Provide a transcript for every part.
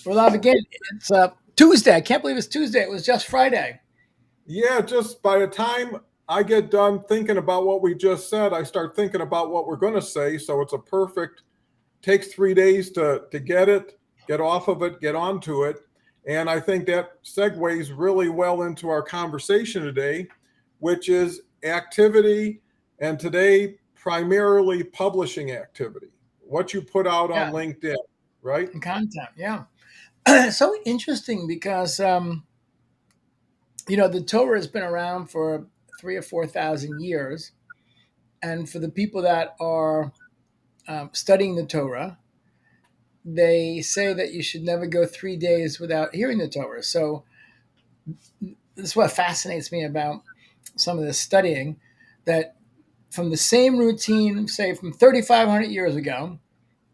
We're live again. It's Tuesday. I can't believe it's Tuesday. It was just Friday. Yeah, just by the time I get done thinking about what we just said, I start thinking about what we're going to say. So it's a perfect, takes 3 days to get it, get off of it, get onto it. And I think that segues really well into our conversation today, which is activity, and today, primarily publishing activity, what you put out Yeah, on LinkedIn, right? and content. Yeah. So interesting because, the Torah has been around for 3 or 4 thousand years. And for the people that are studying the Torah, they say that you should never go 3 days without hearing the Torah. So this is what fascinates me about some of this studying, that from the same routine, say from 3,500 years ago,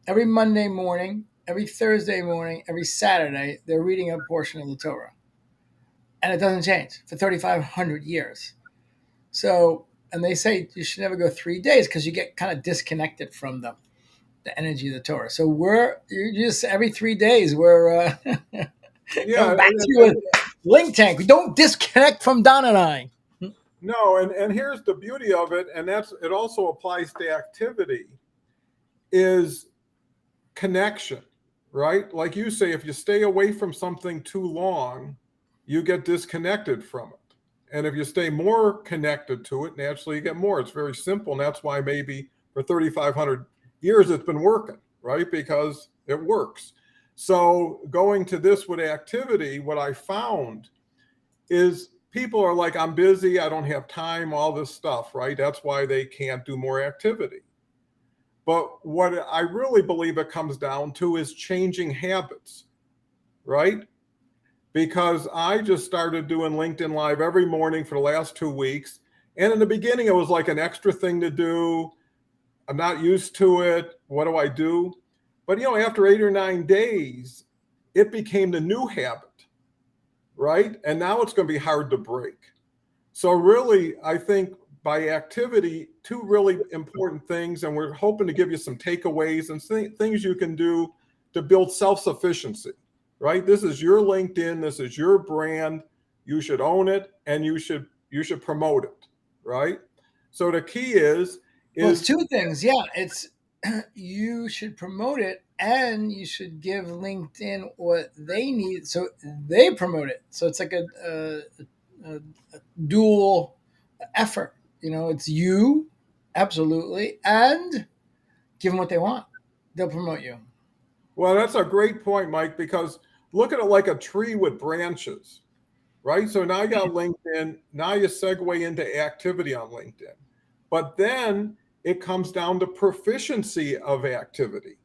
every Monday morning, every Thursday morning, every Saturday, they're reading a portion of the Torah. And it doesn't change for 3,500 years. So, and they say you should never go 3 days because you get kind of disconnected from the energy of the Torah. So you just every 3 days, we're Yeah, coming back to you with LinkTank. We don't disconnect from Don and I. no, and here's the beauty of it, and that's it also applies to activity, is connection, right? Like you say, if you stay away from something too long, you get disconnected from it. And if you stay more connected to it, naturally you get more. It's very simple. And that's why maybe for 3,500 years it's been working, right? Because it works. So going to this with activity, what I found is people are like, I'm busy, I don't have time, all this stuff, right? That's why they can't do more activity. But what I really believe it comes down to is changing habits, right? Because I just started doing LinkedIn Live every morning for the last 2 weeks. And in the beginning, it was like an extra thing to do. I'm not used to it. What do I do? But, after 8 or 9 days, it became the new habit, right? And now it's going to be hard to break. So, really, I think by activity, two really important things, and we're hoping to give you some takeaways and things you can do to build self sufficiency, right? This is your LinkedIn, this is your brand. You should own it, and you should promote it, right? So the key is Well, it's is two things. Yeah, it's you should promote it and you should give LinkedIn what they need so they promote it. So it's like a dual effort. It's you, absolutely, and give them what they want. They'll promote you. well, that's a great point, Mike, because look at it like a tree with branches, right? So now you got LinkedIn. Now you segue into activity on LinkedIn. But then it comes down to proficiency of activity,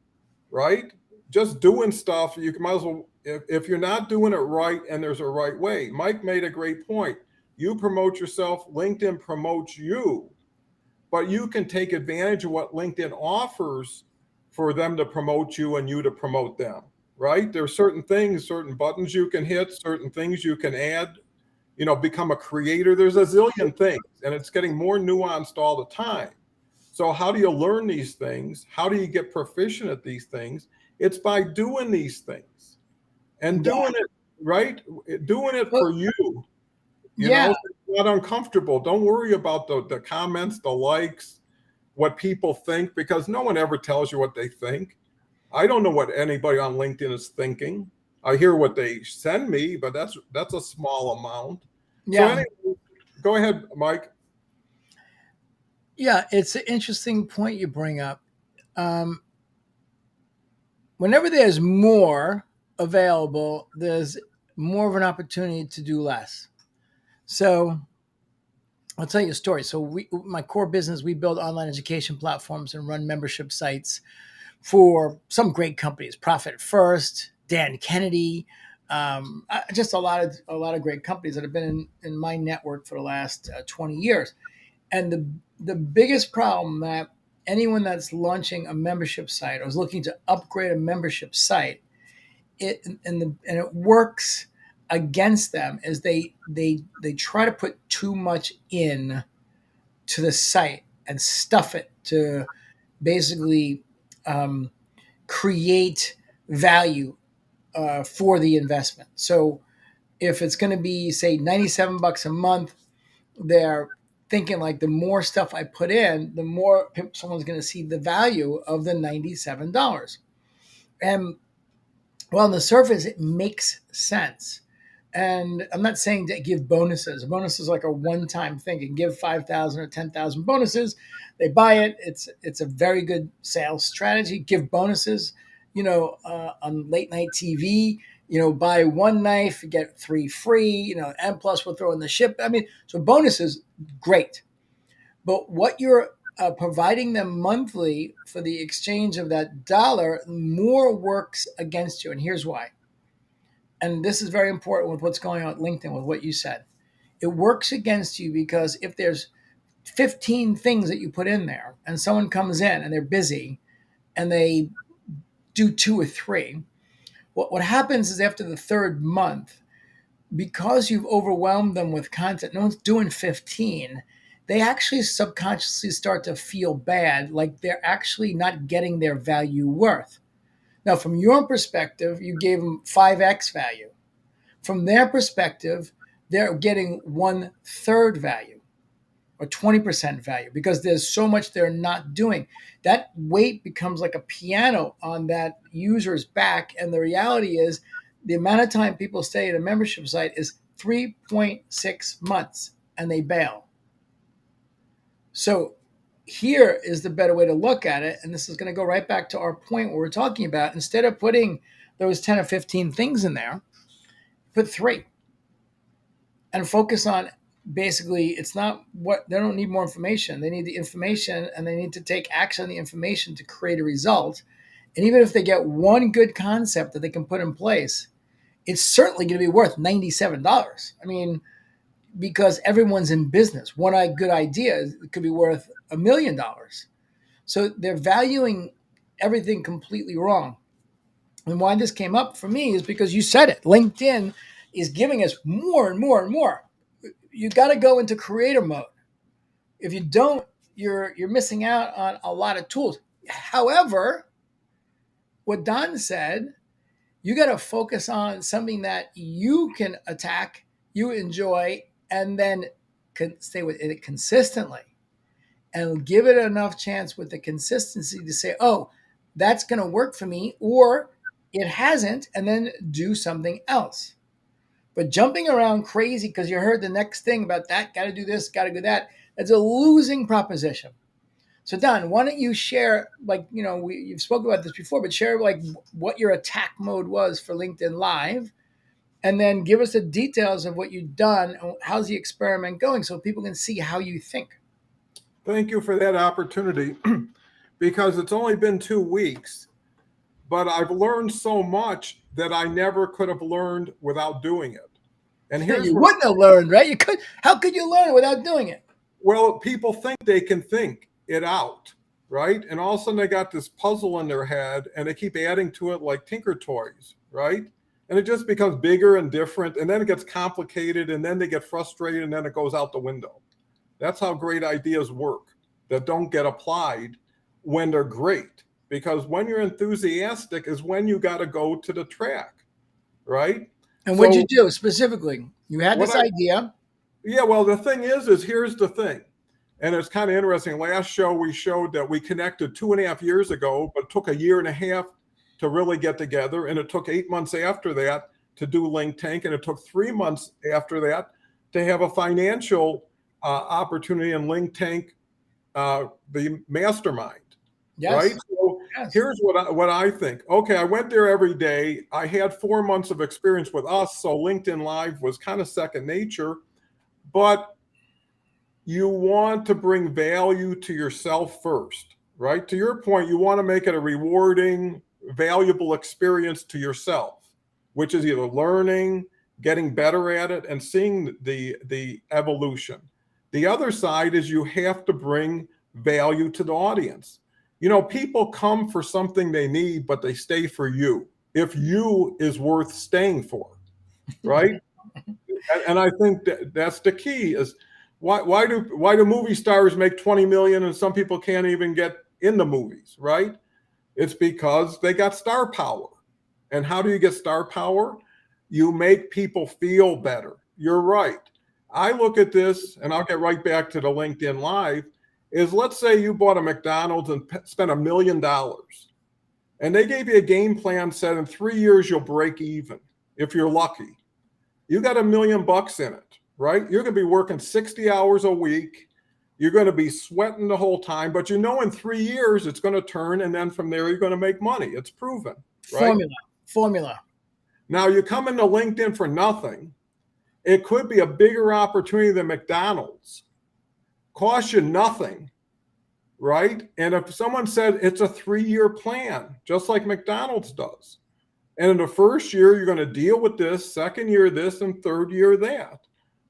right? Just doing stuff, you might as well, if you're not doing it right and there's a right way. Mike made a great point. You promote yourself, LinkedIn promotes you, but you can take advantage of what LinkedIn offers for them to promote you and you to promote them, right? There are certain things, certain buttons you can hit, certain things you can add, become a creator. There's a zillion things, and it's getting more nuanced all the time. So, how do you learn these things? How do you get proficient at these things? It's by doing these things and Yeah. doing it right, doing it Well, for you. yeah. It's not uncomfortable. Don't worry about the comments, the likes, what people think, because no one ever tells you what they think. I don't know what anybody on LinkedIn is thinking. I hear what they send me, but that's a small amount. So Yeah. anyway, go ahead, Mike. Yeah. It's an interesting point you bring up. Um, Whenever there's more available, there's more of an opportunity to do less. So I'll tell you a story. So my core business, we build online education platforms and run membership sites for some great companies. Profit First, Dan Kennedy, just a lot of great companies that have been in my network for the last 20 years. And the biggest problem that anyone that's launching a membership site or is looking to upgrade a membership site, it works against them is they try to put too much in to the site and stuff it to basically um, create value for the investment. So if it's going to be, say, $97 a month, they're thinking like the more stuff I put in, the more someone's going to see the value of the $97. And well, on the surface, it makes sense. And I'm not saying to give bonuses. A bonus is like a one-time thing. You can give 5,000 or 10,000 bonuses. They buy it. It's a very good sales strategy. Give bonuses. On late night TV. Buy one knife, get three free. And plus we'll throw in the ship. I mean, so bonuses, great. But what you're providing them monthly for the exchange of that dollar more works against you. And here's why. And this is very important with what's going on at LinkedIn, with what you said. It works against you because if there's 15 things that you put in there and someone comes in and they're busy and they do two or three, what happens is after the third month, because you've overwhelmed them with content, no one's doing 15, they actually subconsciously start to feel bad, like they're actually not getting their value worth. Now, from your perspective, you gave them 5x value. From their perspective, they're getting 1/3 value or 20% value because there's so much they're not doing. That weight becomes like a piano on that user's back. And the reality is, the amount of time people stay at a membership site is 3.6 months and they bail. So here is the better way to look at it. And this is going to go right back to our point where we're talking about, instead of putting those 10 or 15 things in there, put 3 and focus on, basically, it's not what they don't need more information. They need the information and they need to take action on the information to create a result. And even if they get one good concept that they can put in place, it's certainly going to be worth $97. I mean, because everyone's in business. One good idea could be worth $1 million. So they're valuing everything completely wrong. And why this came up for me is because you said it. LinkedIn is giving us more and more and more. You got to go into creator mode. If you don't, you're missing out on a lot of tools. However, what Don said, you got to focus on something that you can attack, you enjoy, and then stay with it consistently and give it enough chance with the consistency to say, oh, that's going to work for me, or it hasn't, and then do something else. But jumping around crazy because you heard the next thing about that, got to do this, got to do that, that's a losing proposition. So Don, why don't you share, you've spoken about this before, but share like what your attack mode was for LinkedIn Live, and then give us the details of what you've done. How's the experiment going so people can see how you think? Thank you for that opportunity because it's only been 2 weeks, but I've learned so much that I never could have learned without doing it. And here's You what wouldn't have learned, right? You could. How could you learn without doing it? Well, people think they can think it out, right? And all of a sudden they got this puzzle in their head and they keep adding to it like Tinker Toys, right? And it just becomes bigger and different, and then it gets complicated, and then they get frustrated, and then it goes out the window. That's how great ideas work that don't get applied when they're great. Because when you're enthusiastic is when you got to go to the track, right? And what'd So you do specifically? You had what this idea. yeah, well, the thing is here's the thing. And it's kind of interesting. Last show, we showed that we connected 2.5 years ago, but took a year and a half to really get together. And it took 8 months after that to do LinkTank. And it took 3 months after that to have a financial opportunity in LinkTank, the mastermind, Yes. right? So Yes. here's what I think. Okay, I went there every day. I had 4 months of experience with us. So LinkedIn Live was kind of second nature. But you want to bring value to yourself first, right? To your point, you want to make it a rewarding, valuable experience to yourself, which is either learning, getting better at it, and seeing the evolution. The other side is you have to bring value to the audience. People come for something they need, but they stay for you. If you is worth staying for, right? And I think that's the key is why do movie stars make 20 million and some people can't even get in the movies, right? It's because they got star power. And how do you get star power? You make people feel better. You're right. I look at this, and I'll get right back to the LinkedIn Live, is let's say you bought a McDonald's and spent $1 million, and they gave you a game plan said in 3 years you'll break even if you're lucky. You got $1 million in it, right? You're going to be working 60 hours a week. You're going to be sweating the whole time, but you know in 3 years it's going to turn, and then from there you're going to make money. It's proven, right? Formula. Now you come into LinkedIn for nothing. It could be a bigger opportunity than McDonald's. Cost you nothing, right? And if someone said it's a 3-year plan, just like McDonald's does, and in the first year, you're going to deal with this, second year, this, and third year, that.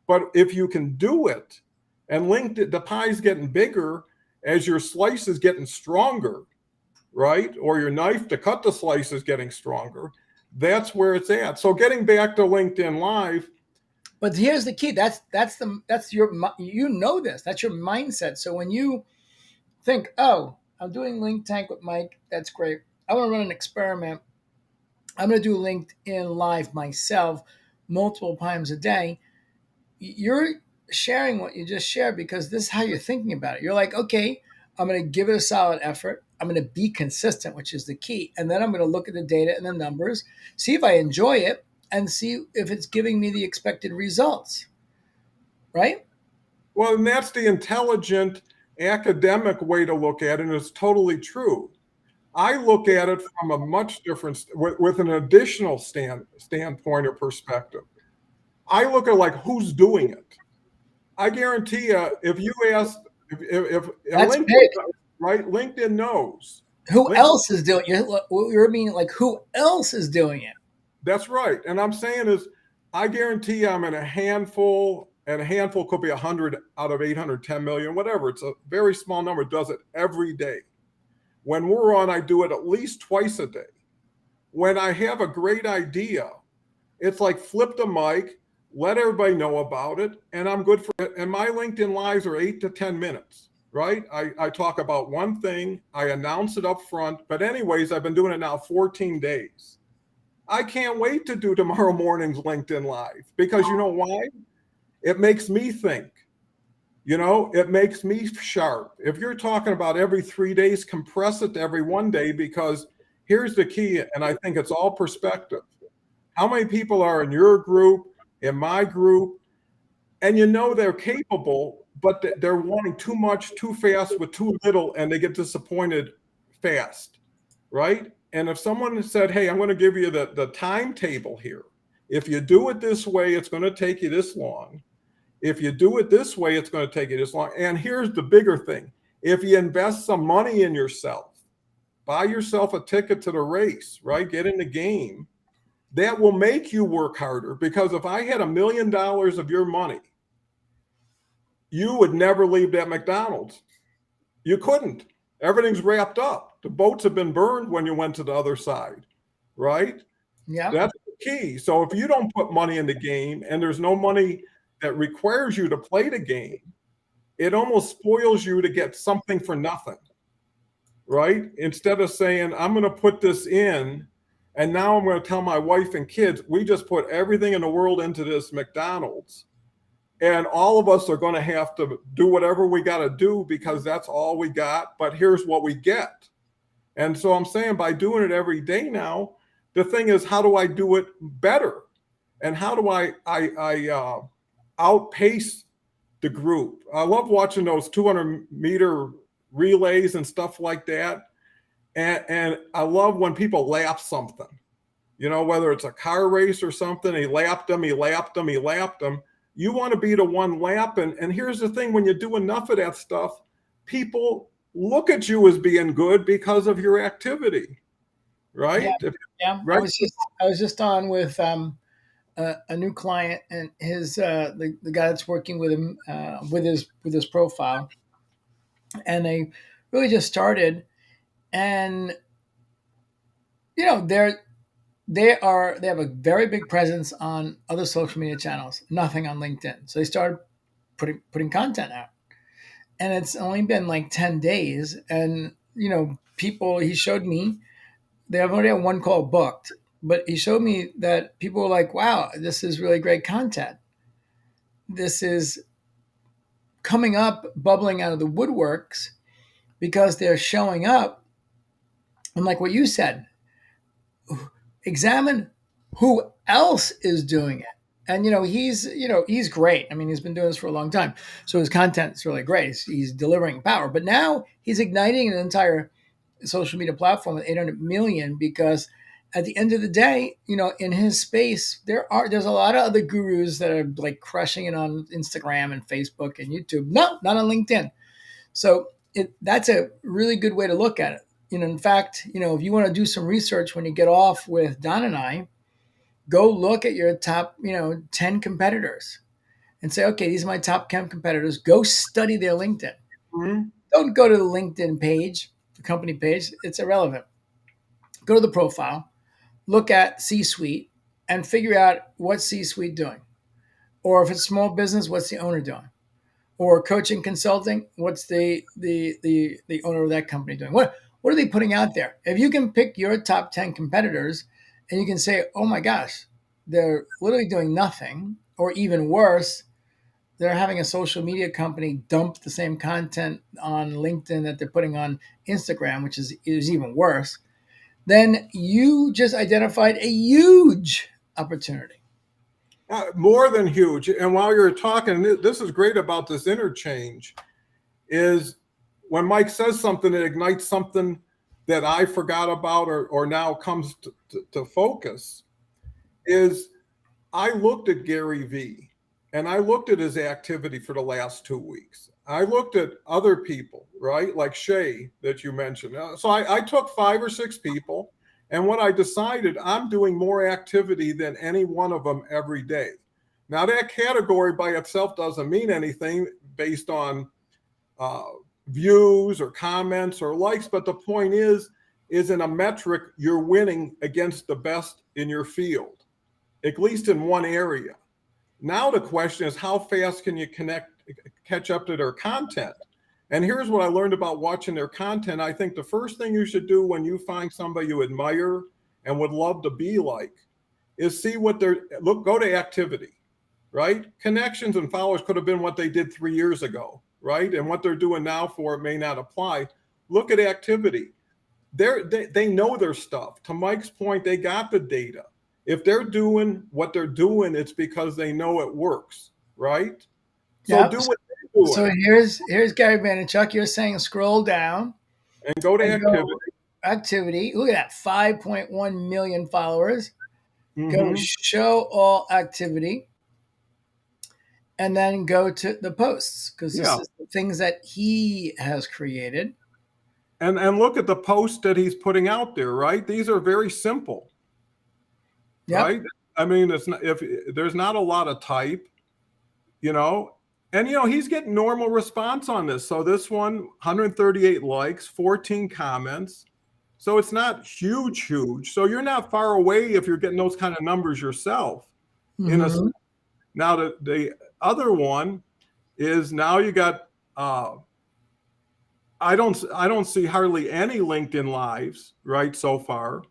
But if you can do it, and LinkedIn, the pie's getting bigger as your slice is getting stronger, right? Or your knife to cut the slice is getting stronger. That's where it's at. So getting back to LinkedIn Live. But here's the key. That's your, you know this. That's your mindset. So when you think, oh, I'm doing LinkTank with Mike, that's great. I want to run an experiment. I'm going to do LinkedIn Live myself multiple times a day. You're sharing what you just shared because this is how you're thinking about it. You're like, okay, I'm going to give it a solid effort. I'm going to be consistent, which is the key. And then I'm going to look at the data and the numbers, see if I enjoy it, and see if it's giving me the expected results. Right? Well, and that's the intelligent academic way to look at it, and it's totally true. I look at it from a much different, with an additional standpoint or perspective. I look at like who's doing it. I guarantee you, if you ask, if That's LinkedIn, big. right? LinkedIn knows. Who LinkedIn, else is doing it? You're meaning like who else is doing it? that's right. And I'm saying is, I guarantee you I'm in a handful, and a handful could be 100 out of 810 million, whatever. It's a very small number, does it every day. When we're on, I do it at least twice a day. When I have a great idea, it's like flip the mic, let everybody know about it, and I'm good for it. And my LinkedIn Lives are 8 to 10 minutes, right? I talk about one thing, I announce it up front. But, anyways, I've been doing it now 14 days. I can't wait to do tomorrow morning's LinkedIn Live because you know why? It makes me think. It makes me sharp. If you're talking about every 3 days, compress it to every one day, because here's the key, and I think it's all perspective. How many people are in your group, in my group, and they're capable, but they're wanting too much, too fast with too little, and they get disappointed fast, right? And if someone said, hey, I'm going to give you the timetable here. If you do it this way, it's going to take you this long. If you do it this way, it's going to take you this long. And here's the bigger thing. If you invest some money in yourself, buy yourself a ticket to the race, right? Get in the game. That will make you work harder, because if I had $1 million of your money, you would never leave that McDonald's. You couldn't. Everything's wrapped up. The boats have been burned when you went to the other side, right? Yeah. That's the key. So if you don't put money in the game, and there's no money that requires you to play the game, it almost spoils you to get something for nothing, right? Instead of saying, I'm going to put this in, and now I'm going to tell my wife and kids, we just put everything in the world into this McDonald's. And all of us are going to have to do whatever we got to do because that's all we got. But here's what we get. And so I'm saying, by doing it every day now, the thing is, how do I do it better? And how do I outpace the group? I love watching those 200-meter relays and stuff like that. And I love when people lap something, whether it's a car race or something. He lapped them. You want to be the one lapping. And here's the thing, when you do enough of that stuff, people look at you as being good because of your activity, right? Yeah. Right? I was just on with a new client, and his the guy that's working with him with his profile, and they really just started, and they have a very big presence on other social media channels, nothing on LinkedIn. So they started putting content out, and it's only been like 10 days, and people he showed me, they have already had one call booked, but he showed me that people were like, wow, this is really great content. This is coming up, bubbling out of the woodworks because they're showing up. And like what you said, examine who else is doing it. And he's great. I mean, he's been doing this for a long time, so his content is really great. He's delivering power, but now he's igniting an entire social media platform with 800 million because at the end of the day, in his space, there's a lot of other gurus that are like crushing it on Instagram and Facebook and YouTube. No, not on LinkedIn. So that's a really good way to look at it. In fact, if you want to do some research when you get off with Don and I, go look at your top, 10 competitors and say, okay, these are my top 10 competitors. Go study their LinkedIn. Mhm. Don't go to the LinkedIn page, the company page. It's irrelevant. Go to the profile, look at C-suite, and figure out what C-suite doing. Or if it's small business, what's the owner doing? Or coaching consulting, what's the owner of that company doing? What are they putting out there? If you can pick your top 10 competitors and you can say, oh my gosh, they're literally doing nothing, or even worse, they're having a social media company dump the same content on LinkedIn that they're putting on Instagram, which is even worse, then you just identified a huge opportunity. More than huge. And while you're talking, this is great about this interchange, is when Mike says something, it ignites something that I forgot about or now comes to focus, is I looked at Gary Vee and I looked at his activity for the last 2 weeks. I looked at other people, right? Like Shay that you mentioned. So I took 5 or 6 people, and what I decided, I'm doing more activity than any one of them every day. Now, that category by itself doesn't mean anything based on uh, views or comments or likes, but the point is in a metric, you're winning against the best in your field, at least in one area. Now the question is, how fast can you catch up to their content? And here's what I learned about watching their content. I think the first thing you should do when you find somebody you admire and would love to be like is see what go to activity, right? Connections and followers could have been what they did 3 years ago, right? And what they're doing now for it may not apply. Look at activity. They know their stuff. To Mike's point, they got the data. If they're doing what they're doing, it's because they know it works, right? So Yep. do what they're So doing here's Gary Vaynerchuk. You're saying scroll down and go to and activity. go activity. Look at that, 5.1 million followers. Go Mm-hmm. show all activity, and then go to the posts because this Yeah. is the things that he has created. And look at the posts that he's putting out there, right? These are very simple, Yep. right? I mean, it's not, if there's not a lot of type, you know, and he's getting normal response on this. So this one, 138 likes, 14 comments. So it's not huge. So you're not far away if you're getting those kind of numbers yourself. In a Mm-hmm. Now the other one is now you got I don't see hardly any LinkedIn lives right so far.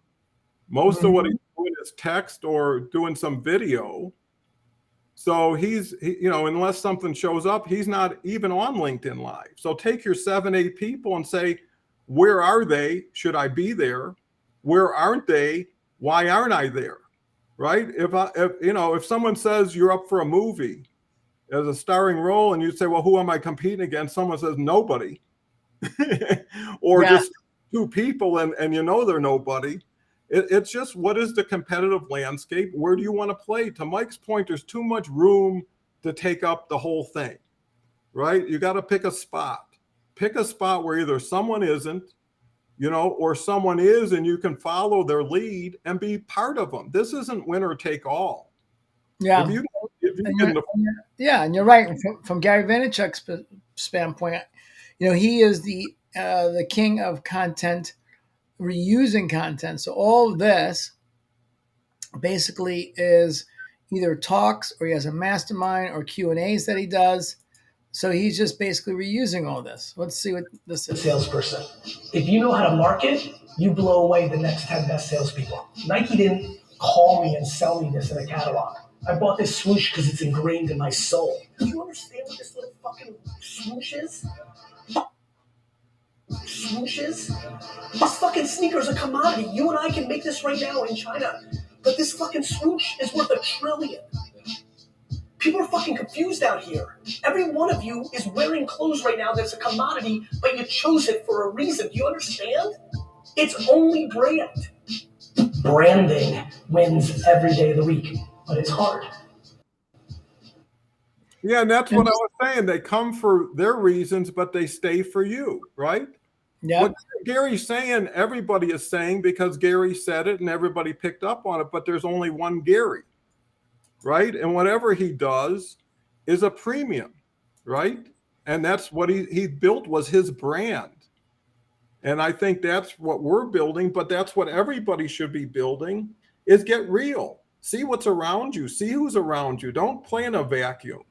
Most of what Mm-hmm. he's doing is text or doing some video. So unless something shows up, he's not even on LinkedIn Live. So take your 7, 8 people and say, where are they? Should I be there? Where aren't they? Why aren't I there? Right? If someone says you're up for a movie as a starring role, and you say, well, who am I competing against? Someone says nobody, or Yeah. just two people, and they're nobody. It's just, what is the competitive landscape? Where do you want to play? To Mike's point, there's too much room to take up the whole thing, right? You got to pick a spot. Pick a spot where either someone isn't, or someone is, and you can follow their lead and be part of them. This isn't winner take all. If Yeah. you if you And can, yeah, and you're right. From Gary Vaynerchuk's standpoint, he is the king of content, reusing content. So all of this basically is either talks or he has a mastermind or Q and A's that he does. So he's just basically reusing all this. Let's see what this is. salesperson. If you know how to market, you blow away the next 10 best salespeople. Nike didn't call me and sell me this in a catalog. I bought this swoosh because it's ingrained in my soul. Do you understand what this little fucking swoosh is? Swooshes? This fucking sneaker is a commodity. You and I can make this right now in China. But this fucking swoosh is worth $1 trillion. People are fucking confused out here. Every one of you is wearing clothes right now that's a commodity, but you chose it for a reason. Do you understand? It's only brand. Branding wins every day of the week, but it's hard. Yeah, and that's what I was saying. They come for their reasons, but they stay for you, right? What Yep. Gary's saying, everybody is saying because Gary said it and everybody picked up on it, but there's only one Gary, right? And whatever he does is a premium, right? And that's what he built was his brand. And I think that's what we're building, but that's what everybody should be building is get real. See what's around you. See who's around you. Don't play in a vacuum.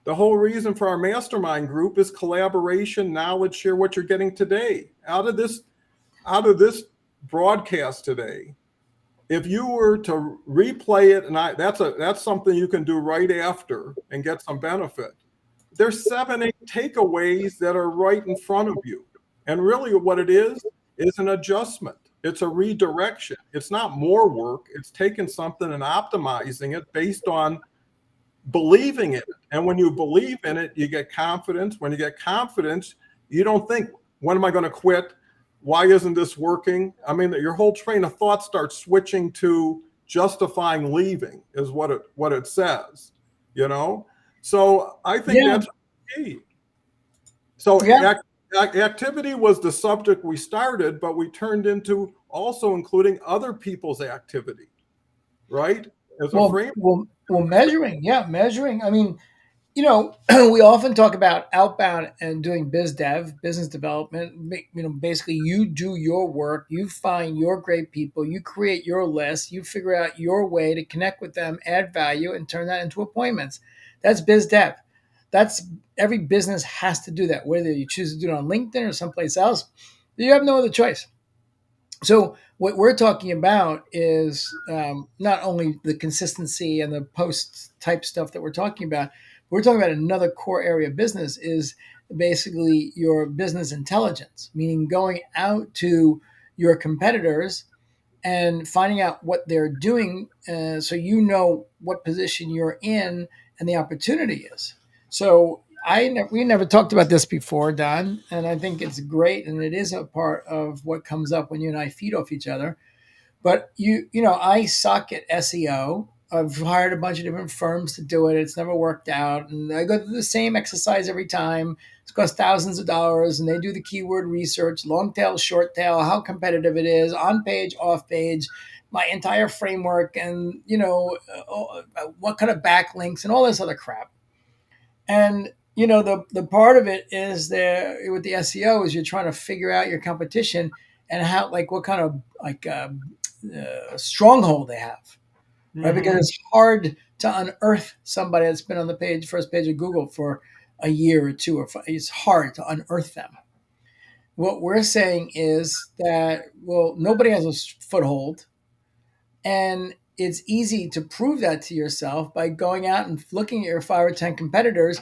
The whole reason for our mastermind group is collaboration, knowledge, share what you're getting today. Out of this broadcast today, if you were to replay it, and that's something you can do right after and get some benefit. There's 7, 8 takeaways that are right in front of you. And really what it is an adjustment. It's a redirection. It's not more work. It's taking something and optimizing it based on believing in it. And when you believe in it, you get confidence. When you get confidence, you don't think, when am I going to quit? Why isn't this working? I mean, your whole train of thought starts switching to justifying leaving is what it says, you know? So I think Yeah. that's key. So Yeah. activity was the subject we started, but we turned into also including other people's activity, right? As a Well, frame. measuring. Yeah, measuring. I mean, we often talk about outbound and doing biz dev, business development. Basically, you do your work, you find your great people, you create your list, you figure out your way to connect with them, add value, and turn that into appointments. That's biz dev. That's every business has to do that, whether you choose to do it on LinkedIn or someplace else. You have no other choice. So what we're talking about is not only the consistency and the post type stuff that we're talking about. We're talking about another core area of business is basically your business intelligence, meaning going out to your competitors and finding out what they're doing, so you know what position you're in and the opportunity is. So we never talked about this before, Don, and I think it's great, and it is a part of what comes up when you and I feed off each other. But I suck at SEO. I've hired a bunch of different firms to do it. It's never worked out, and I go through the same exercise every time. It's cost thousands of dollars, and they do the keyword research, long tail, short tail, how competitive it is, on page, off page, my entire framework, and what kind of backlinks and all this other crap. And the part of it is there with the SEO is you're trying to figure out your competition and how like what kind of stronghold they have, right? Because it's hard to unearth somebody that's been on the first page of Google for a year or two, or it's hard to unearth them. What we're saying is that, well, nobody has a foothold, and it's easy to prove that to yourself by going out and looking at your 5 or 10 competitors.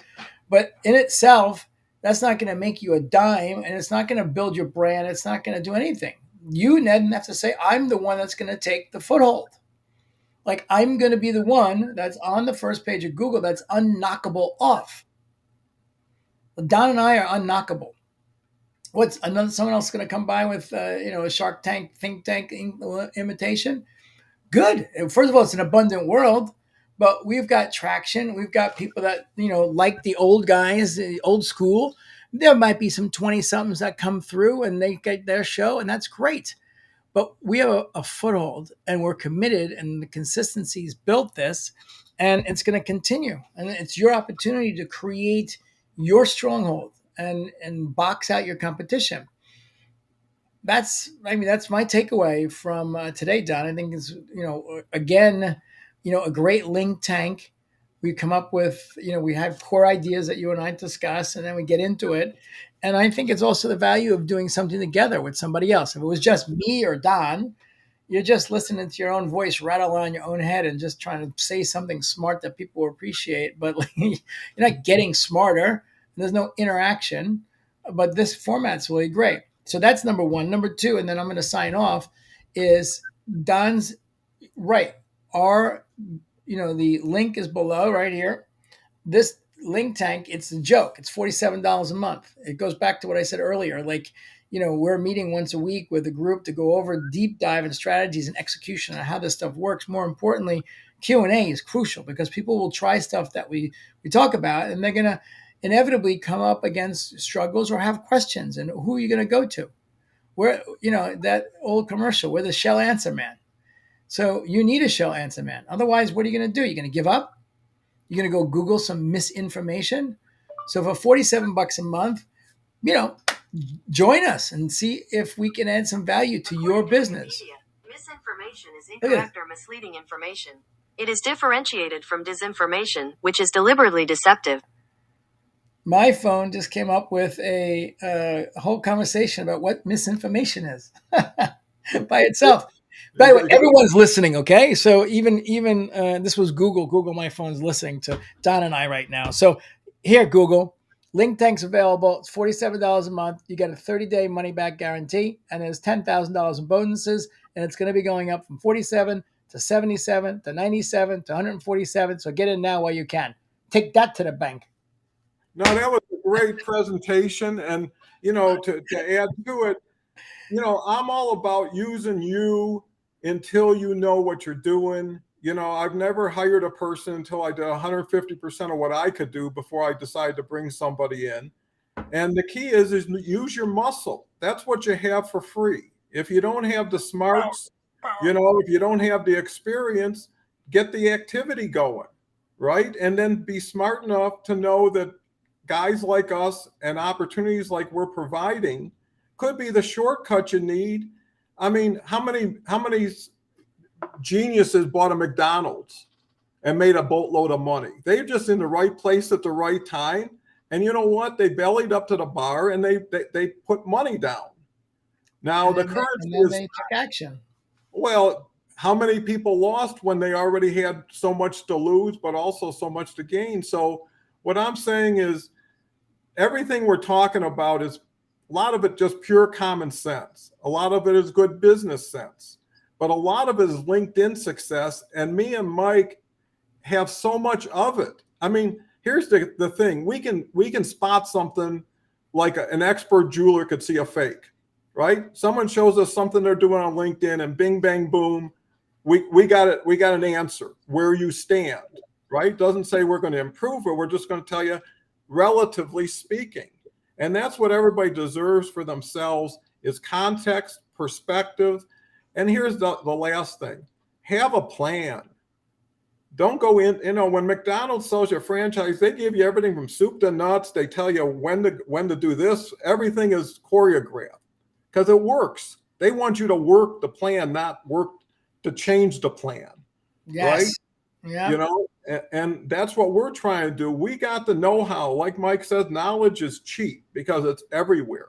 But in itself, that's not going to make you a dime, and it's not going to build your brand. It's not going to do anything. You, Ned, have to say, I'm the one that's going to take the foothold. Like, I'm going to be the one that's on the first page of Google that's unknockable off. Don and I are unknockable. What's another someone else going to come by with a Shark Tank think tank imitation? Good. First of all, it's an abundant world, but we've got traction. We've got people that like the old guys, the old school. There might be some 20 somethings that come through and they get their show, and that's great. But we have a foothold, and we're committed, and the consistency's built this, and it's going to continue. And it's your opportunity to create your stronghold and box out your competition. That's my takeaway from today, Don. I think it's again, a great link tank. We come up with, we have core ideas that you and I discuss, and then we get into it. And I think it's also the value of doing something together with somebody else. If it was just me or Don, you're just listening to your own voice rattle on your own head and just trying to say something smart that people appreciate. But you're not getting smarter. There's no interaction. But this format's really great. So that's number one. Number two, and then I'm going to sign off, is Don's right. The link is below right here. This LinkTank, it's a joke. It's $47 a month. It goes back to what I said earlier. We're meeting once a week with a group to go over deep dive and strategies and execution on how this stuff works. More importantly, Q&A is crucial because people will try stuff that we talk about, and they're going to inevitably come up against struggles or have questions. And who are you going to go to? That old commercial, we're the Shell Answer Man. So you need a Shell Answer Man. Otherwise, what are you going to do? You're going to give up? You're going to go Google some misinformation? So for $47 a month, join us and see if we can add some value to your business. Misinformation is incorrect or misleading information. It is differentiated from disinformation, which is deliberately deceptive. My phone just came up with a whole conversation about what misinformation is by itself. By the way, everyone's listening, okay? So even this was Google. Google, my phone's listening to Don and I right now. So here, Google, LinkTank's available. It's $47 a month. You get a 30-day money-back guarantee, and there's $10,000 in bonuses, and it's going to be going up from 47 to 77 to 97 to 147. So get in now while you can. Take that to the bank. No, that was a great presentation, and to add to it, I'm all about using you until you know what you're doing. I've never hired a person until I did 150% of what I could do before I decided to bring somebody in. And the key is use your muscle. That's what you have for free. If you don't have the smarts, if you don't have the experience, get the activity going, right? And then be smart enough to know that guys like us and opportunities like we're providing could be the shortcut you need. I mean, how many geniuses bought a McDonald's and made a boatload of money? They're just in the right place at the right time. And you know what? They bellied up to the bar and they put money down. Now the currency is, they took action. Well, how many people lost when they already had so much to lose, but also so much to gain? So what I'm saying is everything we're talking about is a lot of it just pure common sense. A lot of it is good business sense, but a lot of it is LinkedIn success. And me and Mike have so much of it. I mean, here's the thing. We can spot something like an expert jeweler could see a fake, right? Someone shows us something they're doing on LinkedIn and bing, bang, boom. We got it. We got an answer where you stand, right? Doesn't say we're going to improve it. We're just going to tell you, relatively speaking. And that's what everybody deserves for themselves is context, perspective. And here's the last thing. Have a plan. Don't go in, when McDonald's sells you a franchise, they give you everything from soup to nuts. They tell you when to do this. Everything is choreographed because it works. They want you to work the plan, not work to change the plan. Yes. Right? Yeah. And that's what we're trying to do. We got the know-how. Like Mike says, knowledge is cheap because it's everywhere.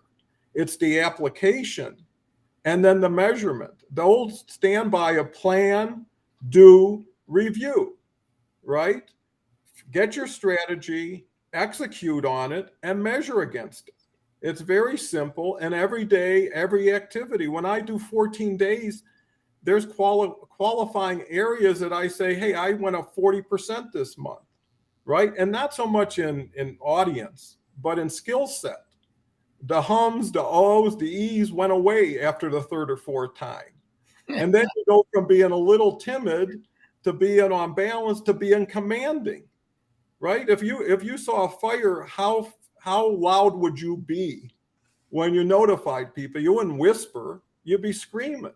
It's the application and then the measurement. The old standby of plan, do, review, right? Get your strategy, execute on it, and measure against it. It's very simple. And every day, every activity, when I do 14 days, there's qualifying areas that I say, hey, I went up 40% this month, right? And not so much in audience, but in skill set. The hums, the ohs, the e's went away after the third or fourth time. And then you go from being a little timid to being on balance to being commanding, right? If you saw a fire, how loud would you be when you notified people? You wouldn't whisper, you'd be screaming.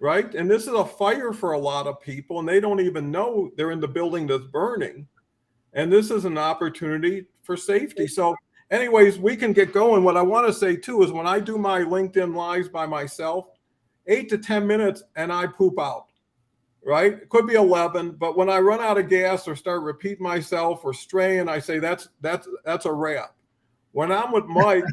Right. And this is a fire for a lot of people, and they don't even know they're in the building that's burning. And this is an opportunity for safety. So anyways, we can get going. What I want to say, too, is when I do my LinkedIn lives by myself, 8 to 10 minutes and I poop out. right? It could be 11, but when I run out of gas or start repeating myself or straying, I say that's a wrap. When I'm with Mike,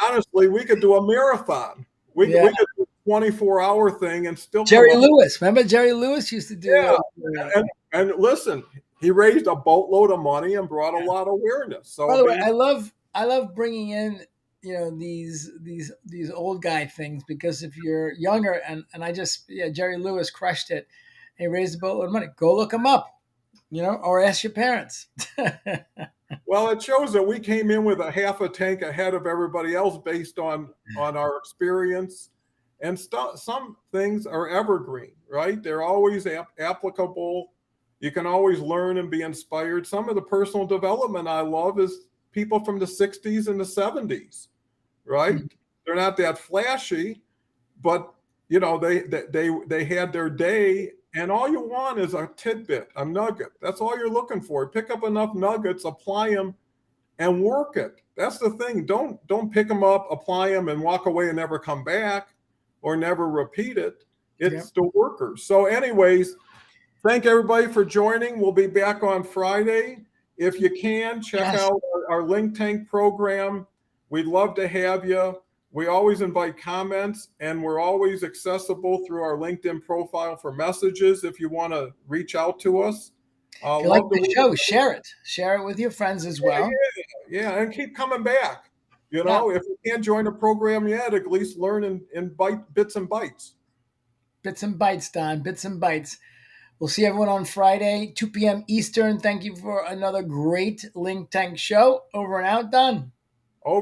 honestly, we could do a marathon. Yeah. We could do a 24-hour thing and still come Jerry up. Lewis. Remember Jerry Lewis used to do Yeah, those. and listen, he raised a boatload of money and brought a lot of awareness. So By the way, I love bringing in these old guy things, because if you're younger, and I just, Jerry Lewis crushed it. He raised a boatload of money. Go look him up, or ask your parents. well, it shows that we came in with a half a tank ahead of everybody else based on our experience. And some things are evergreen, right? They're always applicable. You can always learn and be inspired. Some of the personal development I love is people from the 60s and the 70s, right? They're not that flashy, but they had their day, and all you want is a tidbit, a nugget. That's all you're looking for. Pick up enough nuggets, apply them, and work it. That's the thing. Don't pick them up, apply them, and walk away and never come back or never repeat it. It's the workers. So anyways, thank everybody for joining. We'll be back on Friday. If you can, check out our LinkTank program. We'd love to have you. We always invite comments, and we're always accessible through our LinkedIn profile for messages if you want to reach out to us. If you like the show, share it with your friends as well. Yeah, and keep coming back. If you can't join the program yet, at least learn in bits and bytes. Bits and bytes, Don. Bits and bytes. We'll see everyone on Friday, 2 p.m. Eastern. Thank you for another great LinkTank show. Over and out, Don.